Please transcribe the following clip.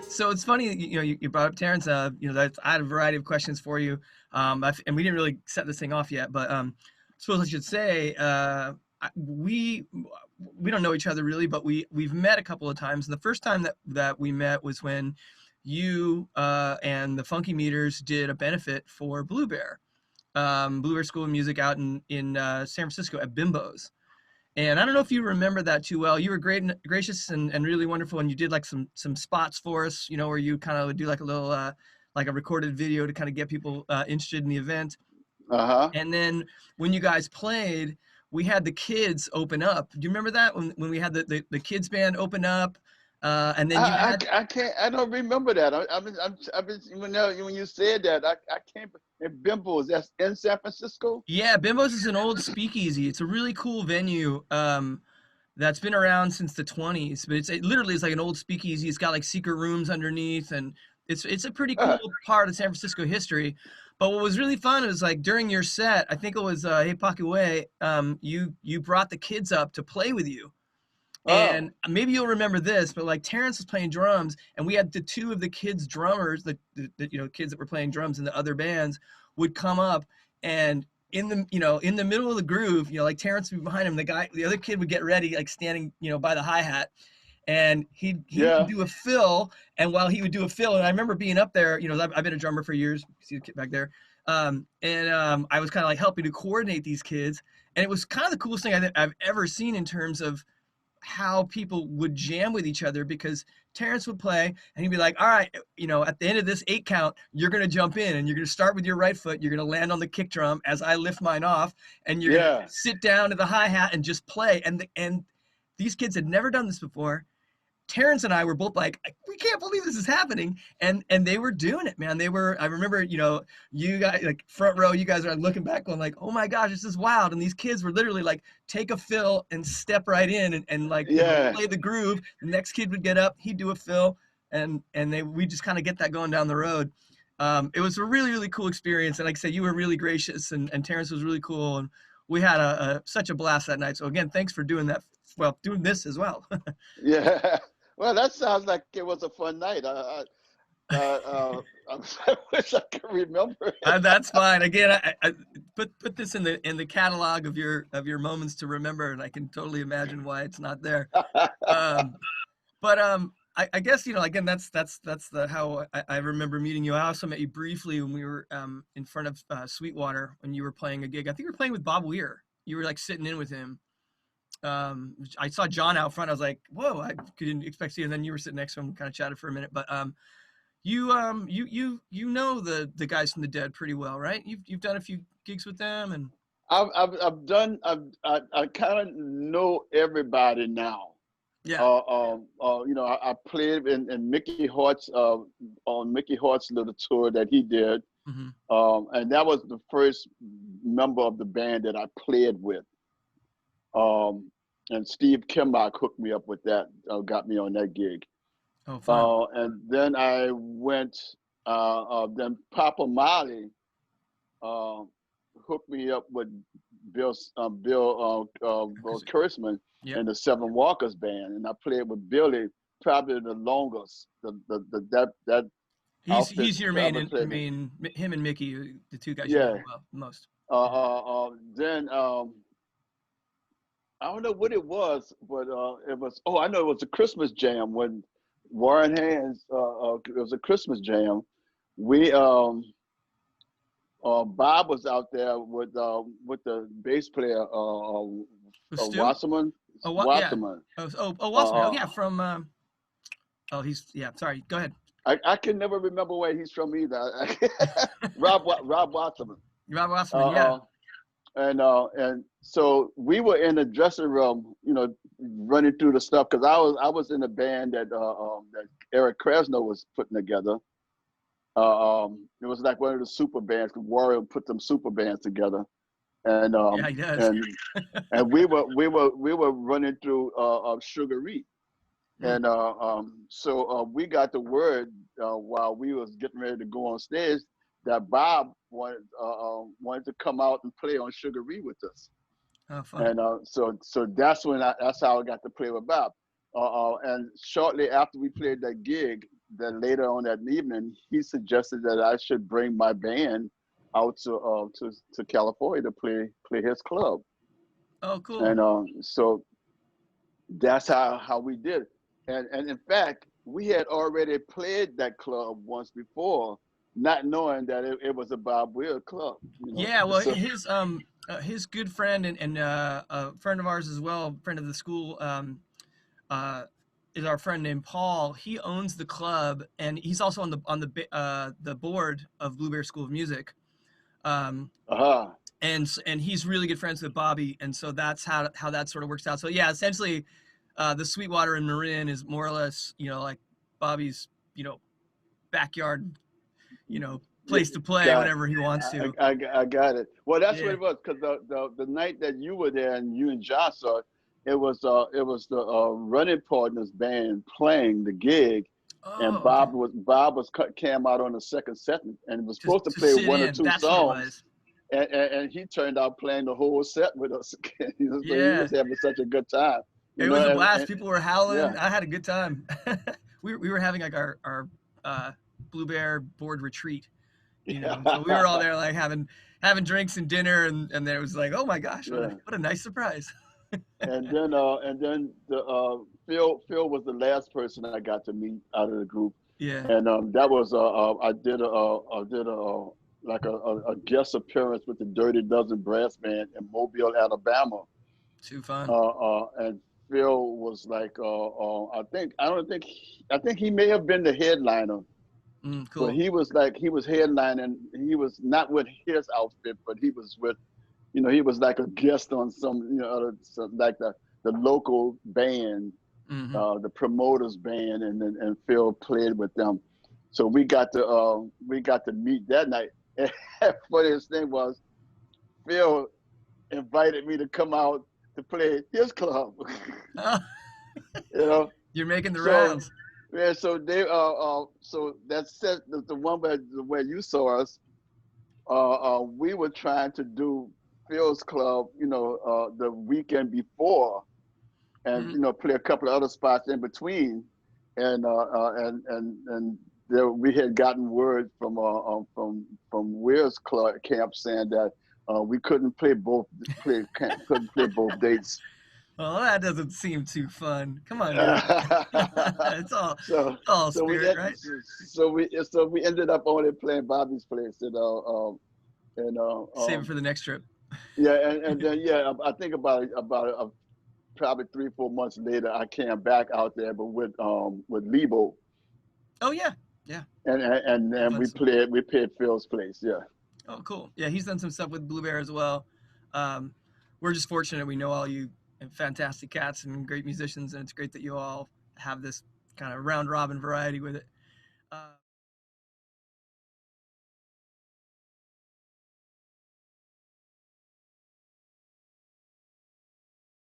So it's funny, you brought up Terrence. I had a variety of questions for you, and we didn't really set this thing off yet, but suppose I should say, we don't know each other really, but we've met a couple of times. And the first time that we met was when you and the Funky Meters did a benefit for Blue Bear School of Music out in San Francisco at Bimbo's. And I don't know if you remember that too well. You were great, gracious, and really wonderful. And you did like some spots for us, where you kind of would do like a little, like a recorded video to kind of get people interested in the event. Uh-huh. And then when you guys played, we had the kids open up. Do you remember that when we had the kids band open up? And then you had. I can't. I don't remember that. I've been when you said that, I can't. And Bimbo's, that's in San Francisco. Yeah, Bimbo's is an old speakeasy. It's a really cool venue. That's been around since the 20s, but it literally is like an old speakeasy. It's got like secret rooms underneath, and it's a pretty cool part of San Francisco history. But what was really fun is like during your set, I think it was Hey Pakiwe, you brought the kids up to play with you. And maybe you'll remember this, but like Terrence was playing drums, and we had the two of the kids drummers, the kids that were playing drums in the other bands would come up, and in the middle of the groove, like Terrence would be behind him, the other kid would get ready, like standing, by the hi-hat, and he would do a fill. And while he would do a fill, and I remember being up there, I've been a drummer for years, you see the kid back there. I was kind of like helping to coordinate these kids. And it was kind of the coolest thing I've ever seen in terms of how people would jam with each other, because Terrence would play and he'd be like, all right, at the end of this 8 count, you're going to jump in and you're going to start with your right foot. You're going to land on the kick drum as I lift mine off, and you're going to sit down to the hi-hat and just play. And these kids had never done this before. Terrence and I were both like, we can't believe this is happening. And they were doing it, man. I remember, you guys, like front row, you guys are looking back going like, oh my gosh, this is wild. And these kids were literally like, take a fill and step right in and play the groove. The next kid would get up, he'd do a fill, and we just kind of get that going down the road. It was a really, really cool experience. And like I said, you were really gracious, and Terrence was really cool. And we had such a blast that night. So again, thanks for doing that. Well, doing this as well. Yeah. Well, that sounds like it was a fun night. I wish I could remember it. That's fine. Again, I put this in the catalog of your moments to remember, and I can totally imagine why it's not there. I guess again, that's how I remember meeting you. I also met you briefly when we were in front of Sweetwater when you were playing a gig. I think you were playing with Bob Weir. You were like sitting in with him. I saw John out front. I was like, whoa, I couldn't expect to see you. And then you were sitting next to him, kind of chatted for a minute. But you know the guys from the Dead pretty well, right? You've done a few gigs with them, and I kind of know everybody now. Yeah. I played in Mickey Hart's on Mickey Hart's little tour that he did. Mm-hmm. And that was the first member of the band that I played with. And Steve Kimbach hooked me up with that, got me on that gig. Oh, fun. And then I went, then Papa Molly hooked me up with Bill Kurtzman in the Seven Walkers band, and I played with Billy probably the longest. He's your main. Him and Mickey, the two guys you know well most. Then I don't know what it was, but it was. Oh, I know it was a Christmas jam when Warren Hands. It was a Christmas jam. We Bob was out there with the bass player Wasserman. Wasserman. Wasserman. Yeah, from. Sorry. Go ahead. I can never remember where he's from either. Rob Wasserman. Rob Wasserman. Yeah. And so we were in the dressing room, running through the stuff, because I was in a band that Eric Krasno was putting together. It was like one of the super bands. Warrior put them super bands together, and he does. and we were running through Sugaree, and so we got the word while we was getting ready to go on stage that Bob wanted to come out and play on Sugaree with us. Oh, fun. And so that's how I got to play with Bob. And shortly after we played that gig, that later on that evening, he suggested that I should bring my band out to California to play his club. Oh, cool. And so that's how we did it. And in fact, we had already played that club once before, not knowing that it was a Bob Weir club, you know. Yeah, well, So his good friend and a friend of ours as well, friend of the school, uh, is our friend named Paul. He owns the club, and he's also on the board of Blue Bear School of Music. Um, uh-huh. and he's really good friends with Bobby, and so that's how that sort of works out. So yeah, essentially, the Sweetwater in Marin is more or less, like Bobby's, backyard, Yeah, place to play got whenever he wants to. I got it. Well, that's what Yeah. it was, because the night that you were there and you and Josh saw it, it was the running partners band playing the gig, and Oh, okay. Bob was came out on the second set and was Just supposed to to play sit one or in. two That's what it songs, was. and he turned out playing the whole set with us. So he Yeah. was having such a good time, It was a blast. and People were howling. yeah. I had a good time. We were having like our uh, Blue Bear board retreat, So we were all there like having drinks and dinner, and then it was like, oh my gosh, what a Yeah. what a nice surprise. And then the Phil was the last person I got to meet out of the group, Yeah. and that was I did like a guest appearance with the Dirty Dozen Brass Band in Mobile, Alabama, Too fun. and Phil was like I think he may have been the headliner, but Cool. he was headlining. He was not with his outfit, but he was with, he was like a guest on some, like the local band, Hmm. the promoters band, and Phil played with them. So we got to meet that night. And the funniest thing was Phil invited me to come out to play his club. Oh, you know, you're making the so rounds. yeah, so that set the one where you saw us. We were trying to do Phil's club, the weekend before, and Hmm. play a couple of other spots in between, and there, we had gotten word from Weir's club camp saying that we couldn't play both dates. Well, that doesn't seem too fun. Come on, guys. it's all so it's all so we spirit, right? so we ended up only playing Bobby's place, and Save it for the next trip. yeah, and then yeah, I think about probably 3 4 months later, I came back out there, but with Lebo, Oh yeah, yeah. and I've done some. we played Phil's place, yeah. Oh, cool. Yeah, he's done some stuff with Blue Bear as well. Um, we're just fortunate we know all you fantastic cats and great musicians, and it's great that you all have this kind of round robin variety with it.